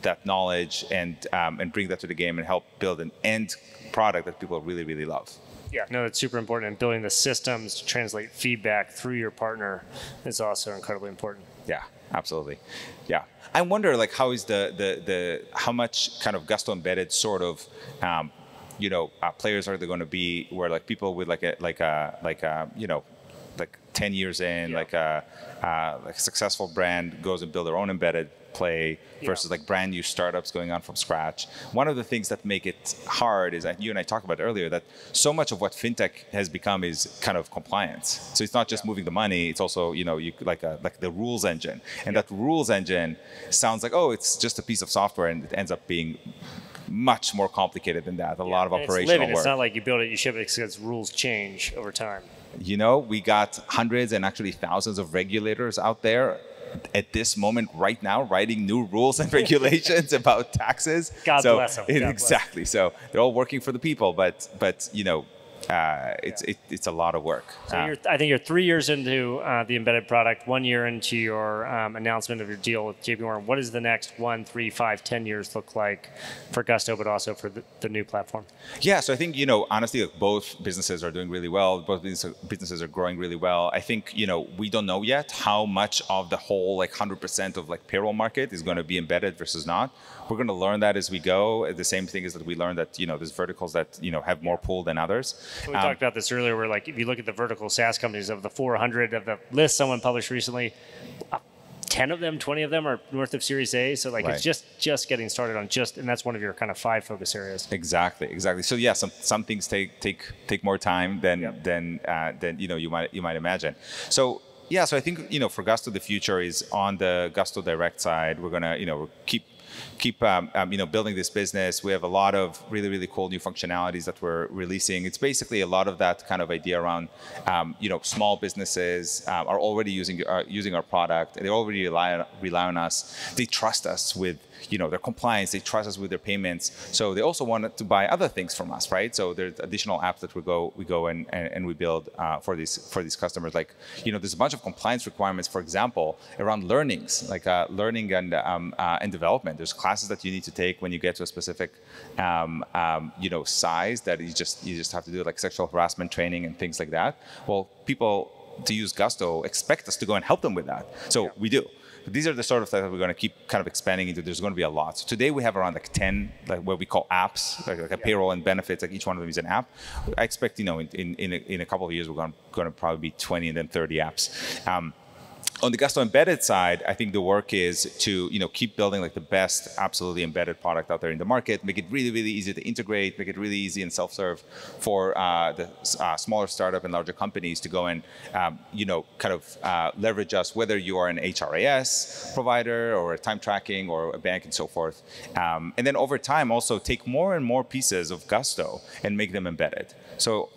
that knowledge and bring that to the game and help build an end product that people really, really love. Yeah, no, it's super important. And building the systems to translate feedback through your partner is also incredibly important. Yeah, absolutely. Yeah, I wonder, like, how is how much kind of Gusto embedded sort of players are there going to be, where like people with like 10 years in, like a successful brand goes and build their own embedded play versus like brand new startups going on from scratch. One of the things that make it hard is that you and I talked about earlier, that so much of what fintech has become is kind of compliance. So it's not just moving the money; it's also like the rules engine, and that rules engine sounds like, oh, it's just a piece of software, and it ends up being much more complicated than that. A lot of operational work. It's not like you build it, you ship it, because rules change over time. We got hundreds and actually thousands of regulators out there at this moment right now writing new rules and regulations about taxes. God bless them. Exactly. So they're all working for the people, but it's a lot of work. So I think you're 3 years into the embedded product, 1 year into your announcement of your deal with JPMorgan. What does the next 1, 3, 5, 10 years look like for Gusto, but also for the new platform? Yeah, so I think, honestly, like, both businesses are doing really well. Both businesses are growing really well. I think, we don't know yet how much of the whole 100% of payroll market is going to be embedded versus not. We're going to learn that as we go. The same thing is that we learned that, there's verticals that, have more pull than others. We talked about this earlier, where if you look at the vertical SaaS companies, of the 400 of the list someone published recently, 10 of them, 20 of them are north of Series A. So it's just getting started on and that's one of your kind of 5 focus areas. Exactly. So yeah, some things take more time than you might imagine. So yeah, so I think for Gusto, the future is on the Gusto Direct side. We're gonna keep building this business. We have a lot of really, really cool new functionalities that we're releasing. It's basically a lot of that kind of idea around, small businesses are already using our product. They already rely on us. They trust us with their compliance. They trust us with their payments. So they also want to buy other things from us, right? So there's additional apps that we go and we build for these customers. Like, there's a bunch of compliance requirements, for example, around learnings, like learning and development. There's classes that you need to take when you get to a specific size that you just have to do, like sexual harassment training and things like that. Well, people to use Gusto expect us to go and help them with that. So we do. But these are the sort of things that we're going to keep kind of expanding into. There's going to be a lot. So today we have around 10, what we call apps, like a payroll and benefits. Like each one of them is an app. I expect, in a couple of years, we're going to probably be 20 and then 30 apps. On the Gusto embedded side, I think the work is to keep building the best absolutely embedded product out there in the market, make it really, really easy to integrate, make it really easy and self-serve for the smaller startup and larger companies to go and leverage us, whether you are an HRIS provider or a time tracking or a bank and so forth. And then over time also take more and more pieces of Gusto and make them embedded. So,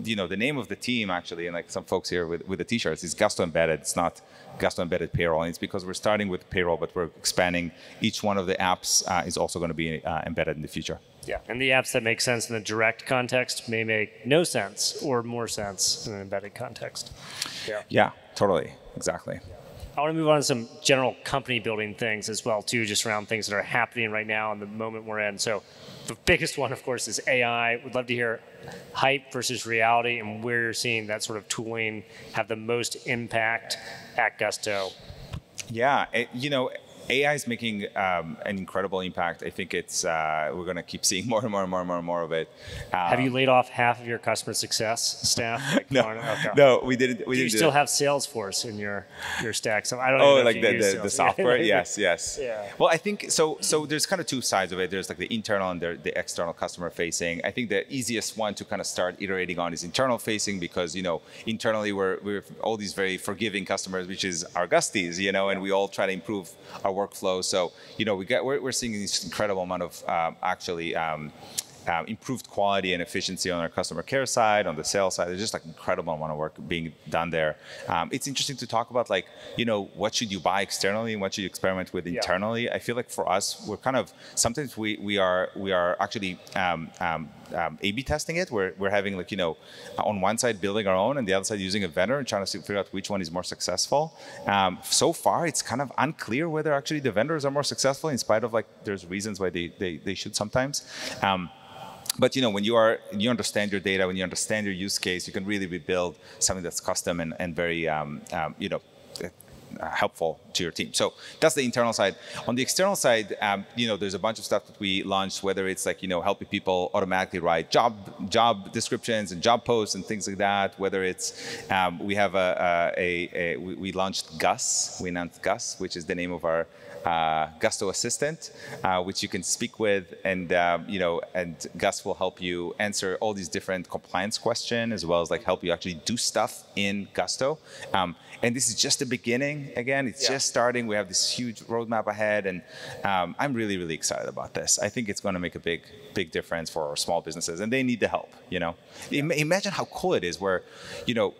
the name of the team actually, and some folks here with the t-shirts, is Gusto Embedded. It's not Gusto Embedded Payroll. And it's because we're starting with payroll, but we're expanding. Each one of the apps is also going to be embedded in the future. Yeah, and the apps that make sense in the direct context may make no sense or more sense in an embedded context. Yeah, totally, exactly. I want to move on to some general company building things as well, too, just around things that are happening right now in the moment we're in. So the biggest one, of course, is AI. We'd love to hear hype versus reality and where you're seeing that sort of tooling have the most impact at Gusto. Yeah, AI is making an incredible impact. I think we're going to keep seeing more and more of it. Have you laid off half of your customer success staff? No, we didn't. Do you still have Salesforce in your stack? So I don't know if the software. Yes. Yeah. Well, I think so. So there's kind of two sides of it. There's the internal and the external customer facing. I think the easiest one to kind of start iterating on is internal facing, because internally we're all these very forgiving customers, which is our Gusties, and we all try to improve our workflow. So we're seeing this incredible amount of improved quality and efficiency on our customer care side, on the sales side. There's just like incredible amount of work being done there. It's interesting to talk about like, what should you buy externally and what should you experiment with internally. I feel like for us, we're kind of, sometimes we are actually A/B testing it. We're having like, on one side building our own and the other side using a vendor and trying to figure out which one is more successful. So far, it's kind of unclear whether actually the vendors are more successful in spite of like, there's reasons why they should sometimes. But when you understand your data, when you understand your use case, you can really rebuild something that's custom and very, helpful to your team. So that's the internal side. On the external side, there's a bunch of stuff that we launched, whether it's like, helping people automatically write job descriptions and job posts and things like that. Whether it's, we have we launched Gus. We announced Gus, which is the name of our Gusto assistant, which you can speak with, and and Gus will help you answer all these different compliance questions, as well as like help you actually do stuff in Gusto. And this is just the beginning. Again, it's just starting. We have this huge roadmap ahead, and I'm really, really excited about this. I think it's going to make a big difference for our small businesses, and they need the help. Imagine how cool it is, where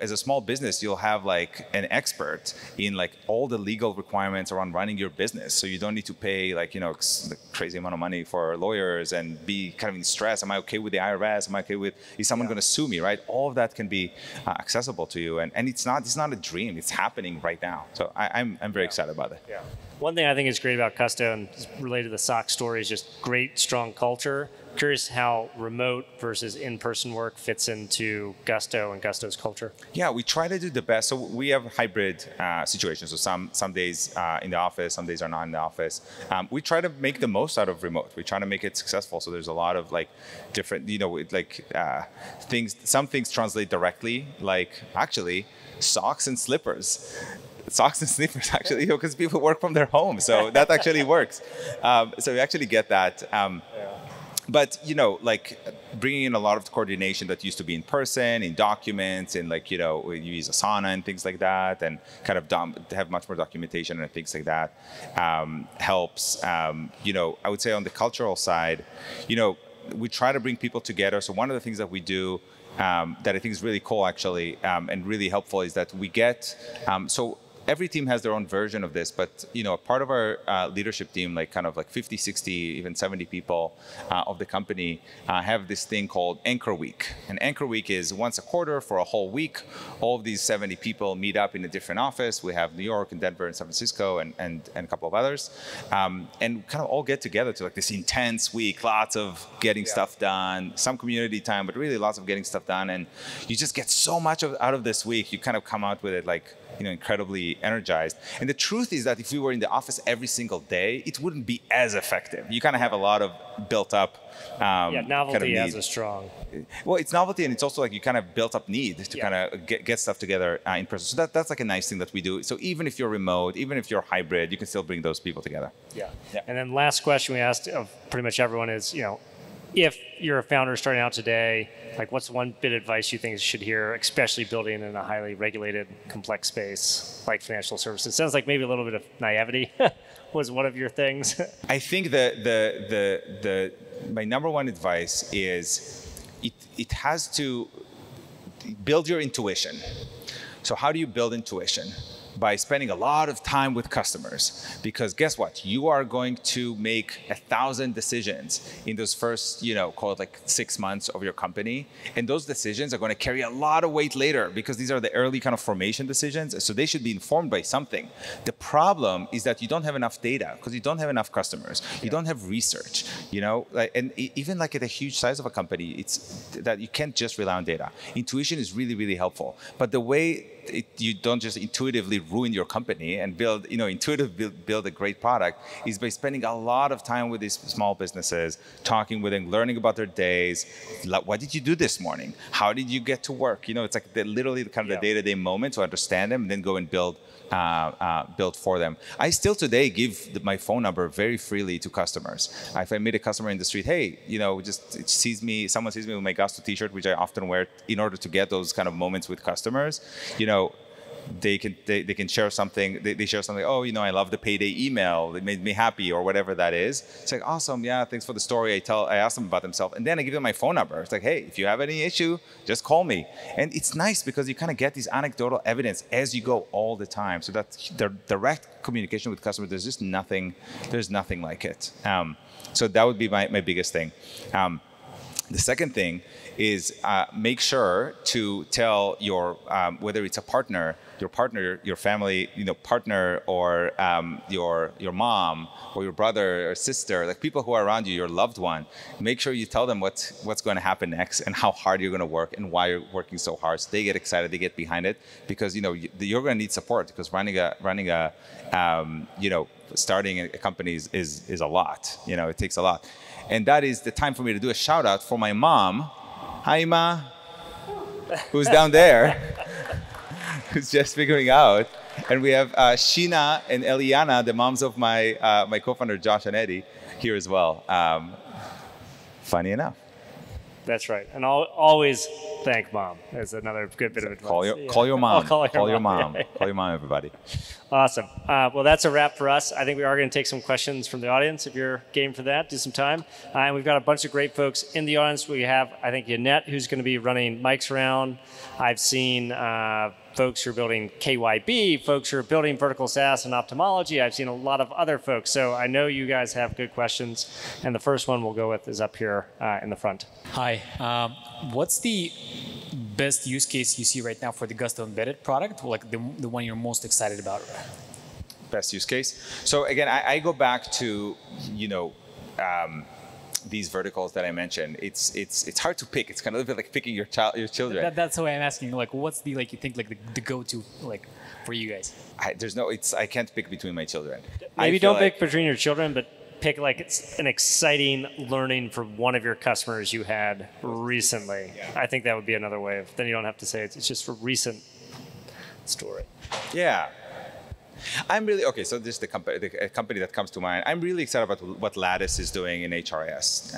as a small business, you'll have like an expert in like all the legal requirements around running your business. So you don't need to pay like the crazy amount of money for lawyers and be kind of in stress. Am I okay with the IRS? Am I okay with, is someone going to sue me? Right? All of that can be accessible to you, and it's not a dream. It's happening right now. So I'm very excited about it. Yeah. One thing I think is great about Gusto and related to the SOC story is just great, strong culture. Curious how remote versus in-person work fits into Gusto and Gusto's culture. Yeah, we try to do the best. So we have hybrid situations. So some days in the office, some days are not in the office. We try to make the most out of remote. We try to make it successful. So there's a lot of like different, things. Some things translate directly, like actually socks and slippers. Socks and slippers, actually, because people work from their home. So that actually works. So we actually get that. But, like bringing in a lot of the coordination that used to be in person, in documents, and like, we use Asana and things like that, and kind of have much more documentation and things like that helps. I would say on the cultural side, we try to bring people together. So one of the things that we do that I think is really cool, actually, and really helpful is that we get, so every team has their own version of this, but part of our leadership team, like kind of like 50, 60, even 70 people of the company have this thing called Anchor Week. And Anchor Week is once a quarter for a whole week. All of these 70 people meet up in a different office. We have New York and Denver and San Francisco and a couple of others. And kind of all get together to like this intense week, lots of getting stuff done, some community time, but really lots of getting stuff done. And you just get so much out of this week. You kind of come out with it like, incredibly energized. And the truth is that if we were in the office every single day, it wouldn't be as effective. You kind of have a lot of built up novelty kind of as a strong. Well, it's novelty, and it's also like you kind of built up need to kind of get stuff together in person. So that's like a nice thing that we do. So even if you're remote, even if you're hybrid, you can still bring those people together. Yeah. And then last question we asked of pretty much everyone is, if you're a founder starting out today, like what's one bit of advice you think you should hear, especially building in a highly regulated, complex space like financial services? It sounds like maybe a little bit of naivety was one of your things. I think my number one advice is it has to build your intuition. So how do you build intuition? By spending a lot of time with customers, because guess what? You are going to make 1,000 decisions in those first, call it like 6 months of your company. And those decisions are going to carry a lot of weight later, because these are the early kind of formation decisions. So they should be informed by something. The problem is that you don't have enough data, because you don't have enough customers. You don't have research, and even like at a huge size of a company, it's that you can't just rely on data. Intuition is really, really helpful. But the way you don't just intuitively ruin your company and intuitively build a great product is by spending a lot of time with these small businesses, talking with them, learning about their days. Like, what did you do this morning? How did you get to work? It's like literally kind of the day-to-day moment to understand them and then go and build for them. I still today give my phone number very freely to customers. If I meet a customer in the street, hey, someone sees me with my Gusto t-shirt, which I often wear in order to get those kind of moments with customers, they can share something. They share something. Oh, I love the payday email. It made me happy, or whatever that is. It's like, awesome. Yeah, thanks for the story. I ask them about themselves, and then I give them my phone number. It's like, hey, if you have any issue, just call me. And it's nice because you kind of get this anecdotal evidence as you go all the time. So that the direct communication with customers, there's just nothing. There's nothing like it. So that would be my biggest thing. The second thing is make sure to tell your whether it's a partner, your family, partner, or your mom or your brother or sister, like people who are around you, your loved one. Make sure you tell them what's going to happen next and how hard you're going to work and why you're working so hard. So they get excited, they get behind it, because you're going to need support, because starting a company is a lot. It takes a lot. And that is the time for me to do a shout out for my mom. Hi, Ma, who's down there, who's just figuring out. And we have Sheena and Eliana, the moms of my co-founder Josh and Eddie, here as well. Funny enough. That's right. And I'll always thank mom. That's another good bit of advice. Call your mom. Call your mom. Call your mom, everybody. Awesome. Well, that's a wrap for us. I think we are going to take some questions from the audience. If you're game for that, do some time. And we've got a bunch of great folks in the audience. We have, I think, Yannette, who's going to be running mics around. I've seen folks who are building KYB, folks who are building vertical SaaS and ophthalmology. I've seen a lot of other folks. So I know you guys have good questions. And the first one we'll go with is up here in the front. Hi. What's the best use case you see right now for the Gusto embedded product, like the one you're most excited about? Best use case? So again, I go back to, these verticals that I mentioned. It's hard to pick. It's kind of like picking your children. That's why I'm asking. Like, what's the you think the go-to for you guys? I can't pick between my children. Maybe don't pick between your children, but pick it's an exciting learning for one of your customers you had recently. Yeah. I think that would be another way of. Then you don't have to say it's just for recent story. Yeah. I'm really, okay, so this is the company that comes to mind. I'm really excited about what Lattice is doing in HRIS.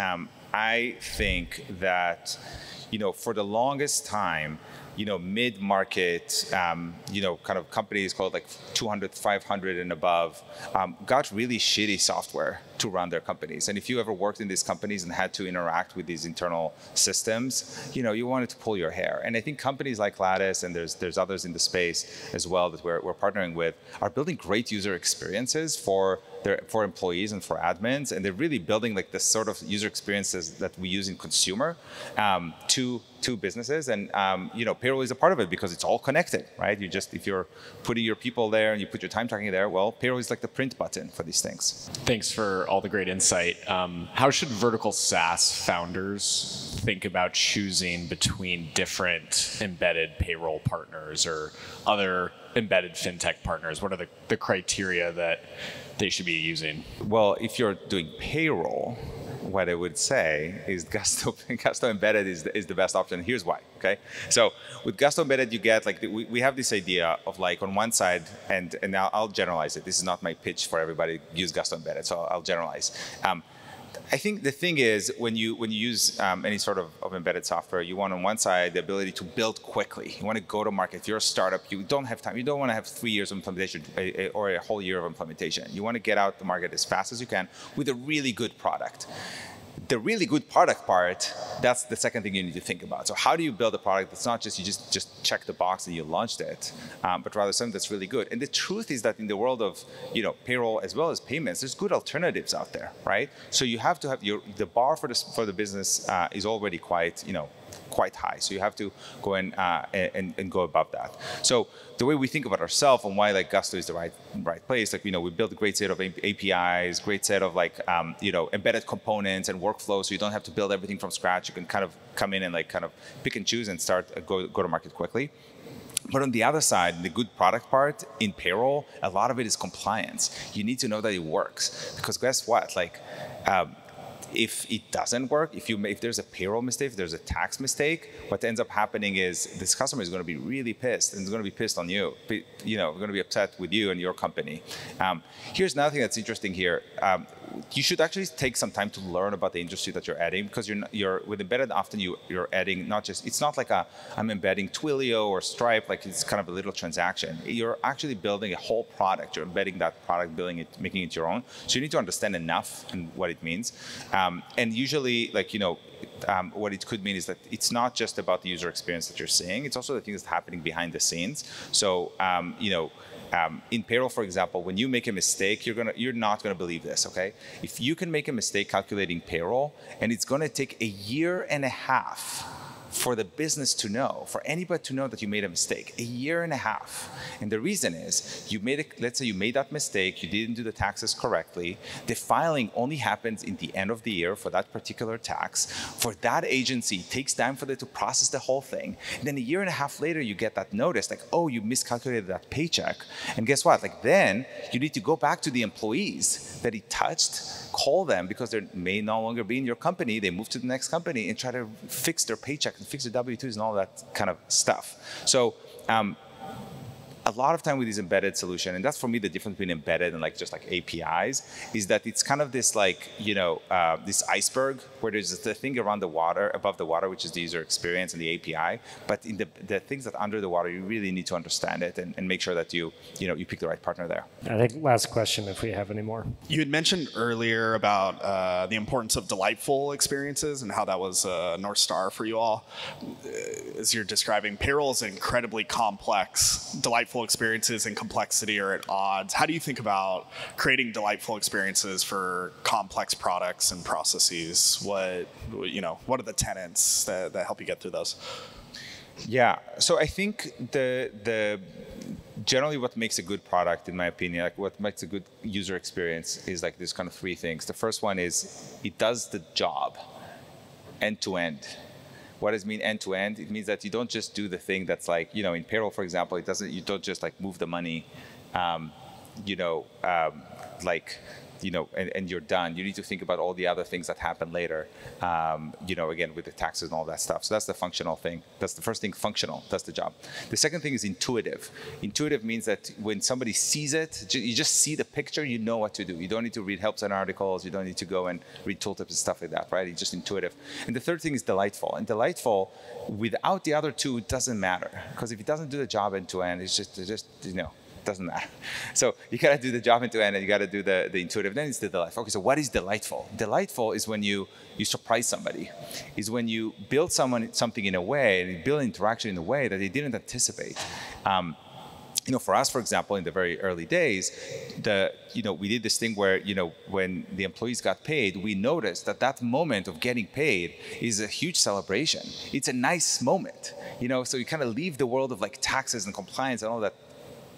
I think that, for the longest time, mid-market, kind of companies called 200, 500 and above, got really shitty software to run their companies. And if you ever worked in these companies and had to interact with these internal systems, you wanted to pull your hair. And I think companies like Lattice, and there's others in the space as well that we're partnering with, are building great user experiences for employees and for admins, and they're really building this sort of user experiences that we use in consumer to businesses. And Payroll is a part of it because it's all connected, right? If you're putting your people there and you put your time tracking there, well, Payroll is like the print button for these things. Thanks for all the great insight. How should vertical SaaS founders think about choosing between different embedded payroll partners or other embedded fintech partners? What are the criteria that they should be using? Well, if you're doing payroll, what I would say is Gusto Embedded is the best option. Here's why, okay? So with Gusto Embedded, you get, we have this idea of on one side, and now I'll generalize it. This is not my pitch for everybody, use Gusto Embedded, so I'll generalize. I think the thing is, when you use any sort of embedded software, you want on one side the ability to build quickly. You want to go to market. If you're a startup, you don't have time. You don't want to have 3 years of implementation or a whole year of implementation. You want to get out the market as fast as you can with a really good product. The really good product part, that's the second thing you need to think about. So how do you build a product that's not just you just check the box and you launched it, but rather something that's really good. And the truth is that in the world of payroll as well as payments, there's good alternatives out there, right? So you have to have the bar for the business is already quite high. So you have to go in and go above that. So the way we think about ourselves and why Gusto is the right place, we built a great set of APIs, great set of embedded components and workflows. So you don't have to build everything from scratch. You can kind of come in and kind of pick and choose and start go to market quickly. But on the other side, the good product part in payroll, a lot of it is compliance. You need to know that it works, because guess what? If it doesn't work, if there's a payroll mistake, if there's a tax mistake, what ends up happening is this customer is going to be really pissed, and is going to be pissed on you. Going to be upset with you and your company. Here's another thing that's interesting here. you should actually take some time to learn about the industry that you're adding, because you're with embedded, often you're adding not just, it's not like I'm embedding Twilio or Stripe, like it's kind of a little transaction. You're actually building a whole product. You're embedding that product, building it, making it your own. So you need to understand enough and what it means. And usually, like, what it could mean is that it's not just about the user experience that you're seeing, it's also the things that's happening behind the scenes. So, in Payroll, for example, when you make a mistake, you're not gonna believe this, okay? If you can make a mistake calculating payroll, and it's gonna take 1.5 years for the business to know, for anybody to know that you made a mistake, 1.5 years. And the reason is, let's say you made that mistake, you didn't do the taxes correctly, the filing only happens in the end of the year for that particular tax. For that agency, it takes time for them to process the whole thing. And then 1.5 years later, you get that notice, like, oh, you miscalculated that paycheck. And guess what? Like, then you need to go back to the employees that it touched, call them, because they may no longer be in your company, they move to the next company, and try to fix their paycheck and fix their W-2s and all that kind of stuff. So a lot of time with this embedded solution, and that's for me the difference between embedded and like just like APIs, is that it's kind of this like, this iceberg where there's the thing around the water, above the water, which is the user experience and the API. But in the things that are under the water, you really need to understand it and make sure that you pick the right partner there. I think last question, if we have any more. You had mentioned earlier about the importance of delightful experiences and how that was a North Star for you all. As you're describing, payroll is incredibly complex. Delightful experiences and complexity are at odds. How do you think about creating delightful experiences for complex products and processes? What are the tenets that help you get through those? Yeah, so I think the generally what makes a good product, in my opinion, like what makes a good user experience is like this kind of 3 things. The first one is it does the job end to end. What does it mean end to end? It means that you don't just do the thing that's like, in Payroll, for example, you don't just like move the money, and you're done. You need to think about all the other things that happen later, again, with the taxes and all that stuff. So that's the functional thing. That's the first thing, functional. That's the job. The second thing is intuitive. Intuitive means that when somebody sees it, you just see the picture, you know what to do. You don't need to read helps and articles. You don't need to go and read tooltips and stuff like that, right? It's just intuitive. And the third thing is delightful. And delightful, without the other two, it doesn't matter. Because if it doesn't do the job end to end, it's just doesn't matter. So you gotta do the job end to end, and you gotta do the intuitive. Then it's the delightful. Okay, so what is delightful? Delightful is when you surprise somebody. Is when you build something in a way, and you build interaction in a way that they didn't anticipate. For us, for example, in the very early days, we did this thing where, when the employees got paid, we noticed that moment of getting paid is a huge celebration. It's a nice moment, so you kind of leave the world of like taxes and compliance and all that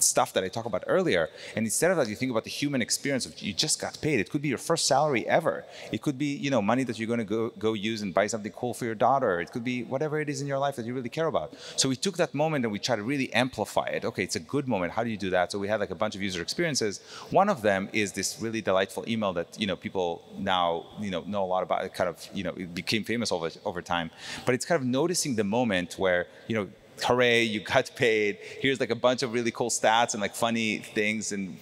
stuff that I talked about earlier, and instead of that, you think about the human experience of you just got paid. It could be your first salary ever. It could be money that you're going to go use and buy something cool for your daughter. It could be whatever it is in your life that you really care about. So we took that moment and we tried to really amplify it. Okay, it's a good moment. How do you do that? So we had like a bunch of user experiences. One of them is this really delightful email that people now know a lot about. It kind of it became famous over time. But it's kind of noticing the moment where hooray, you got paid. Here's like a bunch of really cool stats and like funny things and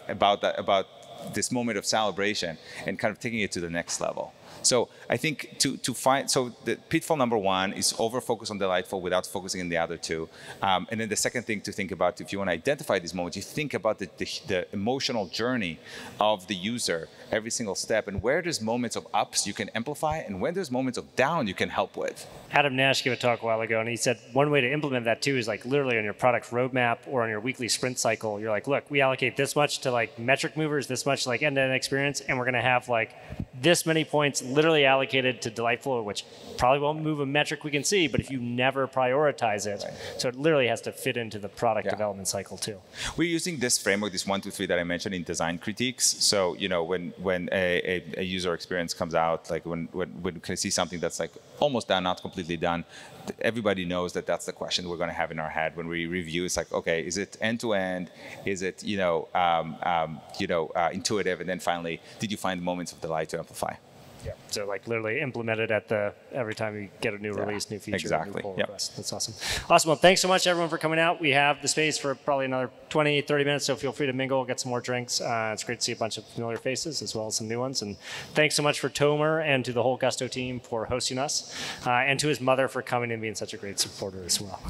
about this moment of celebration and kind of taking it to the next level. So I think so the pitfall number 1 is over-focus on delightful without focusing on the other two. And then the second thing to think about, if you want to identify these moments, you think about the emotional journey of the user every single step, and where there's moments of ups you can amplify, and when there's moments of down you can help with. Adam Nash gave a talk a while ago, and he said one way to implement that too is like literally on your product roadmap or on your weekly sprint cycle. You're like, look, we allocate this much to like metric movers, this much to like end-to-end experience, and we're going to have like this many points literally allocated to delightful, which probably won't move a metric we can see, but if you never prioritize it, right. So it literally has to fit into the product development cycle too. We're using this framework, this 1, 2, 3 that I mentioned in design critiques. So when a user experience comes out, like when can see something that's like almost done, not completely done, everybody knows that that's the question we're going to have in our head when we review. It's like, okay, is it end to end? Is it intuitive? And then finally, did you find moments of delight to amplify? Yeah. So like literally implemented at every time you get a new release, new feature, exactly. new pull request. That's awesome. Awesome. Well, thanks so much everyone for coming out. We have the space for probably another 20, 30 minutes, so feel free to mingle, get some more drinks. It's great to see a bunch of familiar faces as well as some new ones. And thanks so much for Tomer and to the whole Gusto team for hosting us, and to his mother for coming and being such a great supporter as well.